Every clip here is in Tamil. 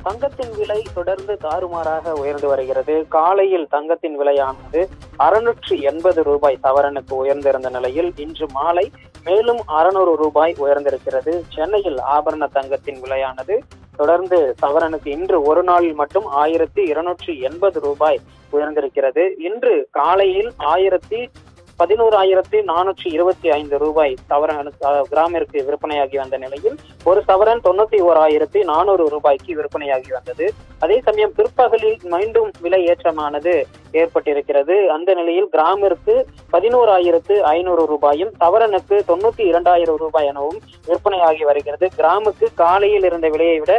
தங்கத்தின் விலை தொடர்ந்து தாறுமாறாக உயர்ந்து வருகிறது. காலையில் தங்கத்தின் விலையானது 680 ரூபாய் சவரனுக்கு உயர்ந்திருந்த நிலையில் இன்று மாலை மேலும் 600 ரூபாய் உயர்ந்திருக்கிறது. சென்னையில் ஆபரண தங்கத்தின் விலையானது தொடர்ந்து சவரனுக்கு இன்று ஒரு நாளில் மட்டும் 1280 ரூபாய் உயர்ந்திருக்கிறது. இன்று காலையில் 11,425 ரூபாய் கிராமிற்கு விற்பனையாகி வந்த நிலையில் ஒரு சவரன் 91,400 ரூபாய்க்கு விற்பனையாகி வந்தது. அதே சமயம் பிற்பகலில் மீண்டும் விலை ஏற்றமானது ஏற்பட்டிருக்கிறது. அந்த நிலையில் கிராமிற்கு 11,500 ரூபாயும் சவரனுக்கு 92,000 ரூபாய் எனவும் விற்பனையாகி வருகிறது. கிராமுக்கு காலையில் இருந்த விலையை விட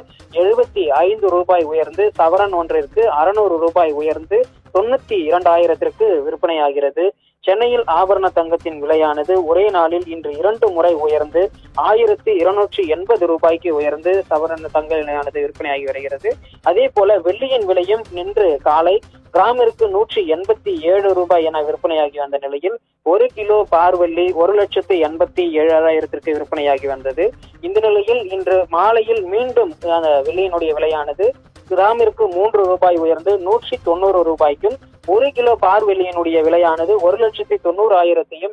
75 ரூபாய் உயர்ந்து சவரன் ஒன்றிற்கு 600 ரூபாய் உயர்ந்து 92,000 விற்பனையாகிறது. சென்னையில் ஆபரண தங்கத்தின் விலையானது ஒரே நாளில் இன்று 2 முறை உயர்ந்து 1,280 ரூபாய்க்கு உயர்ந்து சவரன் தங்க விலையானது விற்பனையாகி வருகிறது. அதே போல வெள்ளியின் விலையும் இன்று காலை கிராமிற்கு 187 ரூபாய் என விற்பனையாகி வந்த நிலையில் 1 கிலோ பார்வெள்ளி 1,87,000 விற்பனையாகி வந்தது. இந்த நிலையில் இன்று மாலையில் மீண்டும் வெள்ளியினுடைய விலையானது கிராமிற்கு 3 ரூபாய் உயர்ந்து 190 ரூபாய்க்கும் 1 கிலோ பார்வெள்ளியினுடைய விலையானது 1,90,000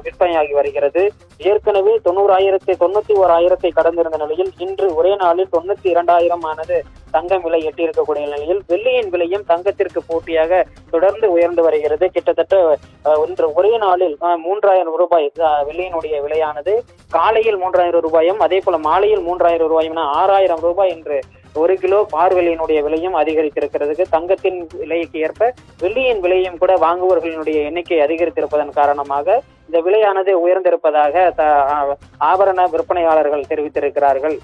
விற்பனையாகி வருகிறது. ஏற்கனவே 91,000 கடந்திருந்த நிலையில் இன்று ஒரே நாளில் 92,000 ஆனது தங்கம் விலை எட்டியிருக்கக்கூடிய நிலையில் வெள்ளியின் விலையும் தங்கத்திற்கு போட்டியாக தொடர்ந்து உயர்ந்து வருகிறது. கிட்டத்தட்ட ஒரே நாளில் 3,000 ரூபாய் வெள்ளியினுடைய விலையானது காலையில் 3,000 ரூபாயும் அதே போல மாலையில் 3,000 ரூபாயும் 6,000 ரூபாய் என்று 1 கிலோ பார்வெள்ளியினுடைய விலையும் அதிகரித்திருக்கிறது. தங்கத்தின் விலைக்கு ஏற்ப வெள்ளியின் விலையும் கூட வாங்குவர்களினுடைய எண்ணிக்கை அதிகரித்திருப்பதன் காரணமாக இந்த விலையானது உயர்ந்திருப்பதாக ஆபரண விற்பனையாளர்கள் தெரிவித்திருக்கிறார்கள்.